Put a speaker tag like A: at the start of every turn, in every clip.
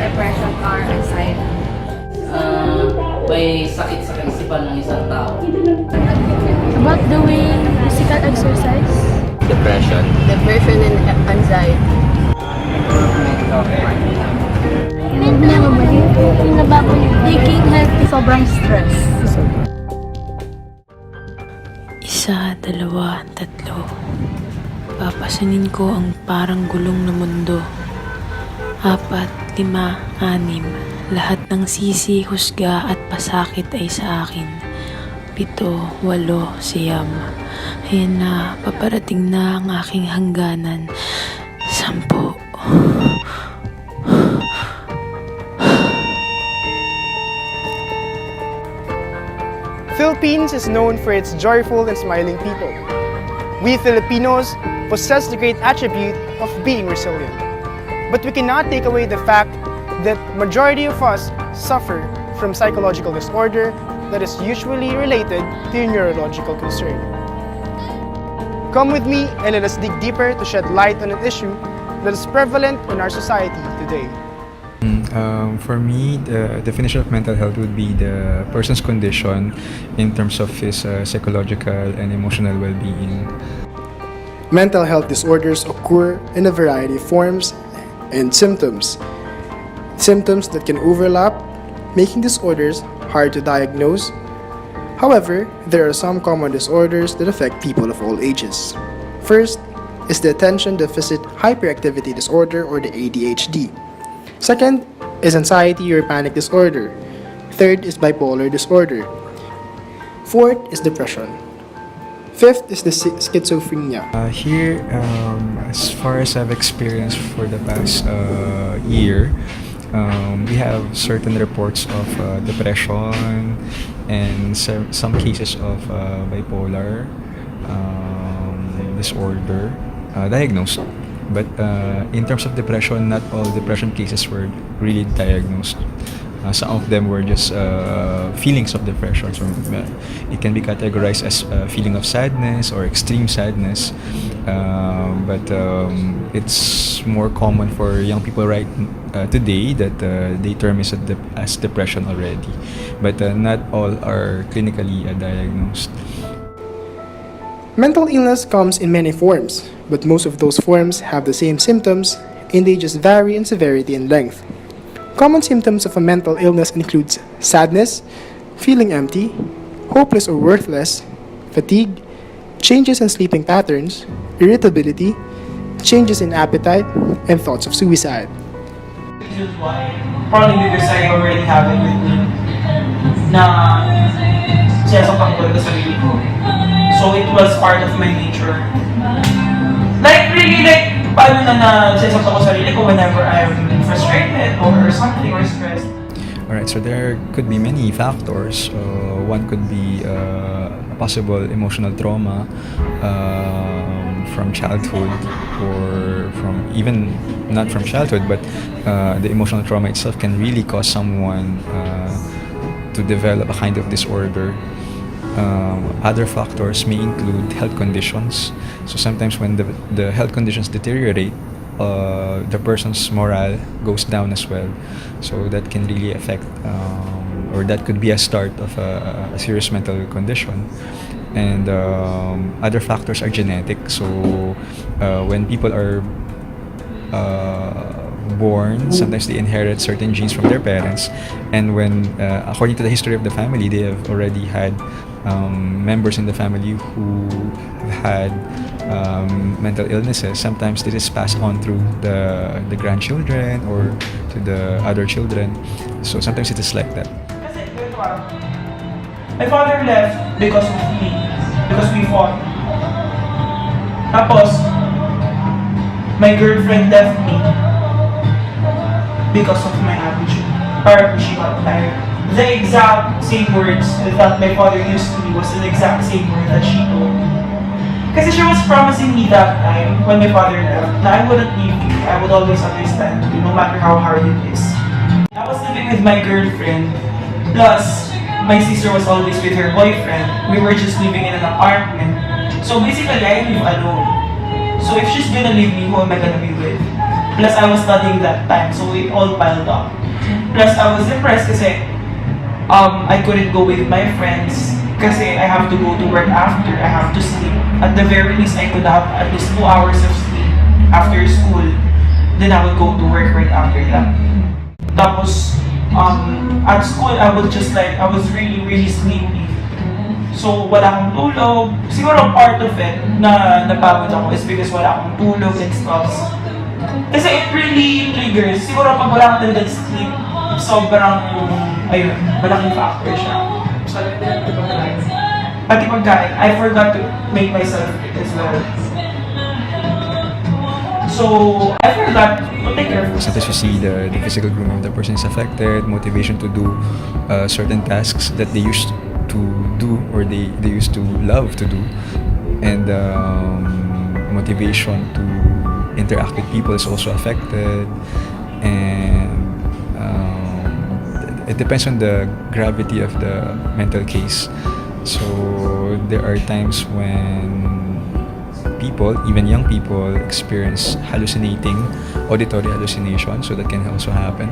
A: depression or anxiety.
B: May sakit sa kaisipan ng isang tao.
C: About doing physical exercise.
D: Depression.
E: Depression and anxiety.
C: Taking healthy sobrang stress.
F: Isa, dalawa, tatlo. Papasanin ko ang parang gulong na mundo. 4, 5, 6. Lahat ng sisi, husga at pasakit ay sa akin. 7, 8, 9. Ayan na, paparating na ang aking hangganan. 10.
G: Philippines is known for its joyful and smiling people. We Filipinos possess the great attribute of being resilient. But we cannot take away the fact that majority of us suffer from psychological disorder that is usually related to neurological concern. Come with me and let us dig deeper to shed light on an issue that is prevalent in our society today.
H: For me, the definition of mental health would be the person's condition in terms of his psychological and emotional well-being.
G: Mental health disorders occur in a variety of forms and symptoms. Symptoms that can overlap, making disorders hard to diagnose. However, there are some common disorders that affect people of all ages. First is the attention deficit hyperactivity disorder, or the ADHD. Second is anxiety or panic disorder. Third is bipolar disorder. Fourth is depression. Fifth is the schizophrenia.
H: Here, as far as I've experienced for the past year, we have certain reports of depression and some cases of bipolar disorder diagnosed. But in terms of depression, not all depression cases were really diagnosed. Some of them were just feelings of depression. So it can be categorized as a feeling of sadness or extreme sadness. But it's more common for young people today that they term it as depression already. But not all are clinically diagnosed.
G: Mental illness comes in many forms, but most of those forms have the same symptoms and they just vary in severity and length. Common symptoms of a mental illness includes sadness, feeling empty, hopeless or worthless, fatigue, changes in sleeping patterns, irritability, changes in appetite, and thoughts of suicide.
I: Reasons why, probably because I already have it with me, na sinasaktan ko talaga sa sarili ko. So it was part of my nature. Like really, like paano na sinasaktan ko sa sarili ko whenever I'm frustrated or something or stressed.
H: Alright, so there could be many factors. One could be a possible emotional trauma from childhood, or from even not from childhood, but the emotional trauma itself can really cause someone to develop a kind of disorder. Other factors may include health conditions. So sometimes when the health conditions deteriorate, the person's morale goes down as well. So that can really affect, or that could be a start of a serious mental condition. And other factors are genetic. So when people are born, sometimes they inherit certain genes from their parents. And when, according to the history of the family, they have already had members in the family who have had mental illnesses. Sometimes this is passed on through the grandchildren or to the other children. So sometimes it is like that.
I: Kasi, my father left because of me, because we fought. Tapos, my girlfriend left me because of my attitude. Parang she got tired. The exact same words that my father used to me was the exact same word that she told me. Kasi she was promising me that time when my father left na I wouldn't leave you. I would always understand you no matter how hard it is. I was living with my girlfriend, plus my sister was always with her boyfriend. We were just living in an apartment. So basically I live alone. So if she's gonna leave me, who am I gonna be with? Plus, I was studying that time, so it all piled up. Plus, I was depressed kasi I couldn't go with my friends kasi I have to go to work after. I have to sleep. At the very least, I could have at least 2 hours of sleep after school. Then I would go to work right after that. Tapos, at school, I was really, really sleepy. So, wala akong tulog. Siguro part of it na napagod ako is because wala akong tulog and stuff. Kasi it really triggers. Siguro pag wala akong talagang sleep, sobrang, ayun, malaking factor siya. So, pati pagkain, I forgot to make myself eat as well. So, I forgot to take care of myself.
H: Sometimes you see the physical grooming of the person is affected, motivation to do certain tasks that they used to do or they used to love to do, and motivation to interact with people is also affected, and it depends on the gravity of the mental case. So there are times when people, even young people, experience hallucinating, auditory hallucination, so that can also happen.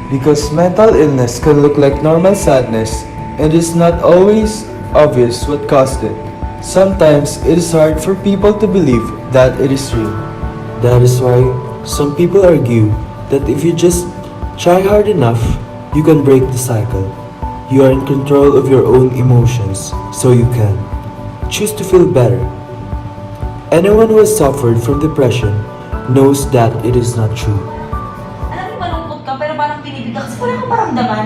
D: Because mental illness can look like normal sadness and it's not always obvious what caused it. Sometimes it is hard for people to believe that it is real. That is why some people argue that if you just try hard enough, you can break the cycle. You are in control of your own emotions, so you can choose to feel better. Anyone who has suffered from depression knows that it is not true.
J: Alam mo, malungkot ka, pero parang pinibig ka kasi wala kang maramdaman.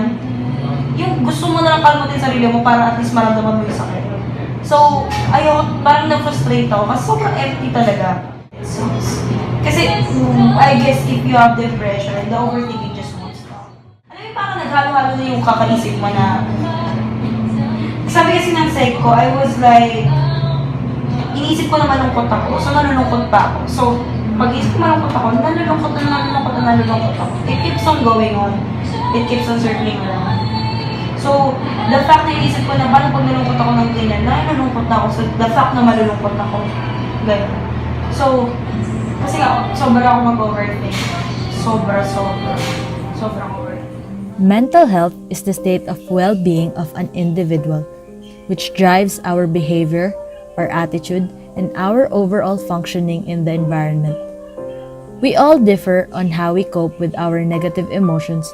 J: Yung gusto mo na lang kalmatin sarili mo para at least maramdaman mo yung sakit. So, ayoko, parang na-frustrate ako kasi sobrang empty talaga. So, kasi, I guess if you have depression, the overthinking just won't stop. Alam mo, parang naghalo-halo na yung kakaisip mo na, sabi kasi ng psych ko, I was like, iniisip ko na malungkot ako, so nalulungkot pa ako. So, pag-iisip ko malungkot ako, nalulungkot ako. It keeps on going on. It keeps on circling around. So, the fact na inisip ko na parang pag nalungkot ako ng ganyan, nalulungkot na ako. So, the fact na malulungkot ako, ganyan. So, kasi nga, sobra ako mag-overthink. Sobrang overthink.
K: Mental health is the state of well-being of an individual, which drives our behavior, our attitude, and our overall functioning in the environment. We all differ on how we cope with our negative emotions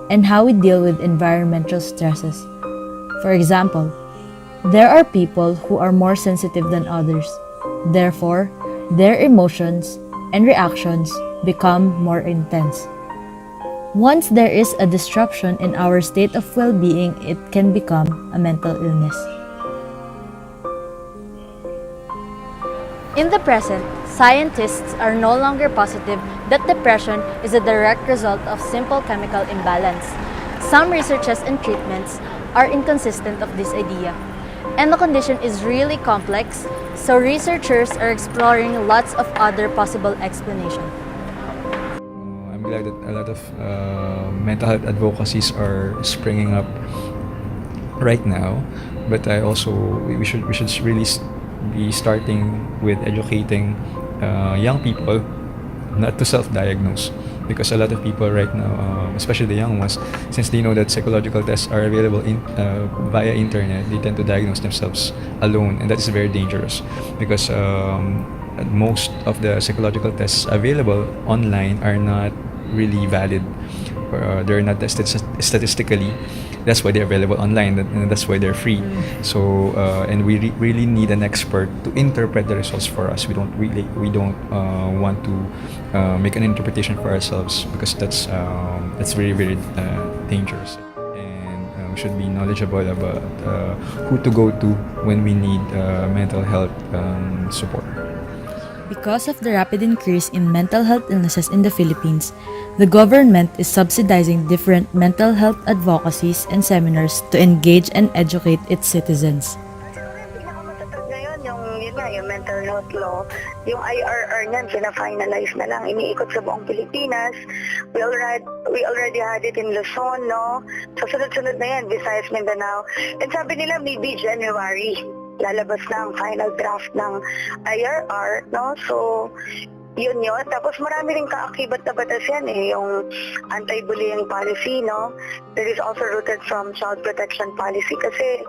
K: and how we deal with environmental stresses. For example, there are people who are more sensitive than others. Therefore, their emotions and reactions become more intense. Once there is a disruption in our state of well-being, it can become a mental illness. In the present, scientists are no longer positive that depression is a direct result of simple chemical imbalance. Some researches and treatments are inconsistent of this idea, and the condition is really complex, so researchers are exploring lots of other possible explanations.
H: I'm glad that a lot of mental health advocacies are springing up right now, but we should really be starting with educating young people not to self-diagnose, because a lot of people right now, especially the young ones, since they know that psychological tests are available via internet, they tend to diagnose themselves alone, and that is very dangerous because most of the psychological tests available online are not really valid. They're not tested statistically. That's why they're available online, and that's why they're free. So, and we really need an expert to interpret the results for us. We don't want to make an interpretation for ourselves, because that's very, very dangerous. And we should be knowledgeable about who to go to when we need mental health support.
K: Because of the rapid increase in mental health illnesses in the Philippines, the government is subsidizing different mental health advocacies and seminars to engage and educate its citizens.
L: Yung mental health law, yung IRR niyan, pina-finalize na lang, iniikot sa buong Pilipinas. We already had it in Luzon, no? So, sunod-sunod na yan, Visayas, Mindanao. And sabi nila, maybe January, lalabas na ang final draft ng IRR, no? So, yun. Tapos marami rin kaakibat na batas yan yung anti-bullying policy, no? That is also rooted from child protection policy kasi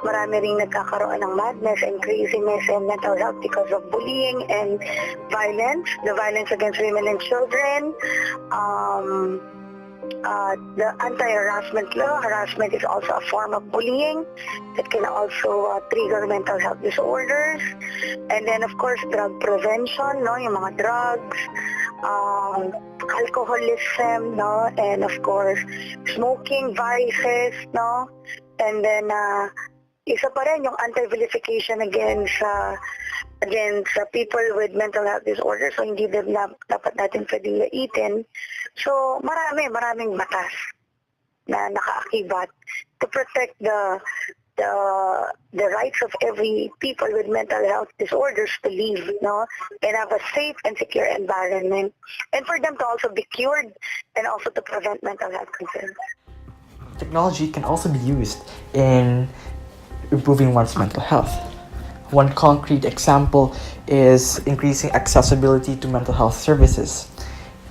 L: marami rin nagkakaroon ng madness and craziness and mental health because of bullying and violence, the violence against women and children. The anti-harassment law, harassment is also a form of bullying that can also trigger mental health disorders. And then of course, drug prevention, no, yung mga drugs, alcoholism, no, and of course, smoking, vices, no, and then isa pa rin yung anti-vilification against people with mental health disorders, so hindi din dapat natin pwedeng laitin. So maraming batas na nakaakibat to protect the rights of every people with mental health disorders to live, no, and have a safe and secure environment, and for them to also be cured and also to prevent mental health concerns.
M: Technology can also be used in improving one's mental health. One concrete example is increasing accessibility to mental health services.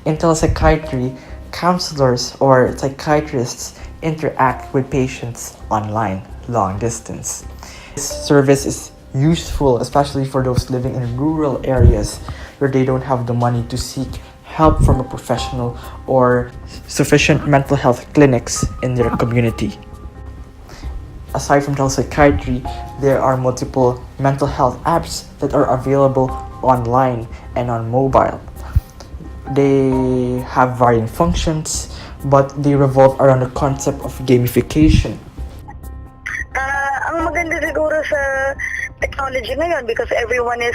M: In telepsychiatry, counselors or psychiatrists interact with patients online, long distance. This service is useful especially for those living in rural areas where they don't have the money to seek help from a professional or sufficient mental health clinics in their community. Aside from telepsychiatry, there are multiple mental health apps that are available online and on mobile. They have varying functions, but they revolve around the concept of gamification.
L: Ang maganda siguro sa technology ngayon because everyone is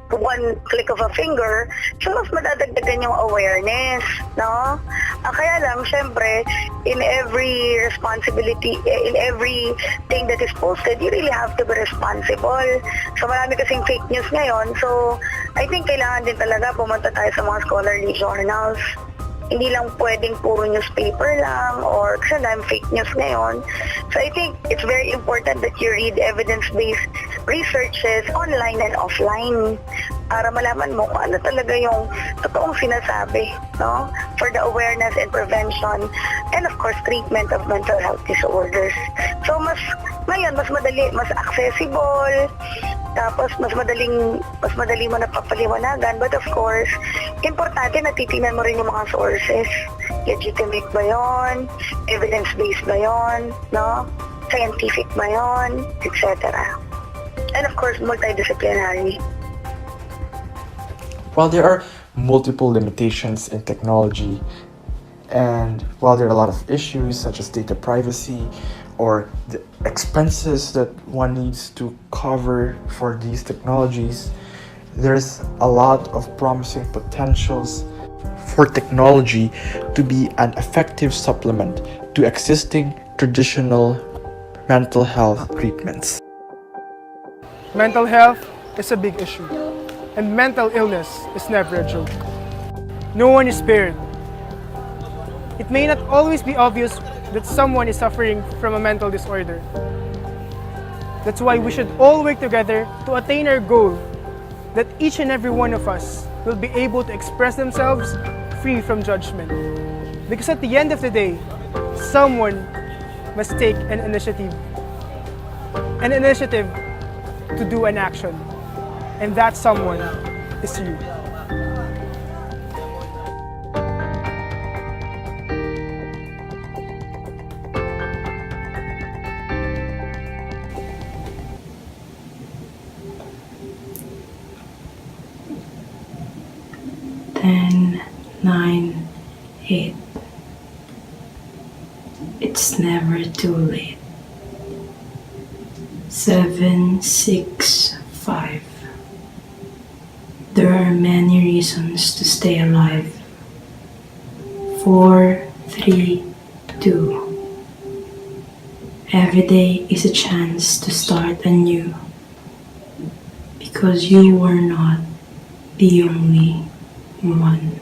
L: one click of a finger, so mas madadagdagan yung awareness, no? Kaya lang, syempre, in every responsibility, in every thing that is posted, you really have to be responsible. So marami kasing fake news ngayon, so I think kailangan din talaga pumunta tayo sa mga scholarly journals. Hindi lang pwedeng puro newspaper lang or kasi dahil fake news ngayon. So I think it's very important that you read evidence-based researches online and offline para malaman mo kung ano talaga yung totoong sinasabi, no? For the awareness and prevention and of course treatment of mental health disorders. So ngayon mas madali, mas accessible, tapos mas madali mo napapaliwanagan, but of course importante na titingnan mo rin yung mga sources, legitimate ba yon, evidence-based ba yon, no, scientific ba yon, etc. And of course multidisciplinary.
D: While there are multiple limitations in technology, and while there are a lot of issues such as data privacy or the expenses that one needs to cover for these technologies, there's a lot of promising potentials for technology to be an effective supplement to existing traditional mental health treatments.
G: Mental health is a big issue, and mental illness is never a joke. No one is spared. It may not always be obvious that someone is suffering from a mental disorder. That's why we should all work together to attain our goal, that each and every one of us will be able to express themselves free from judgment. Because at the end of the day, someone must take an initiative to do an action, and that someone is you.
F: Ten, 9, 8. It's never too late. 7, 6, 5. There are many reasons to stay alive. 4, 3, 2. Every day is a chance to start anew, because you were not the only one.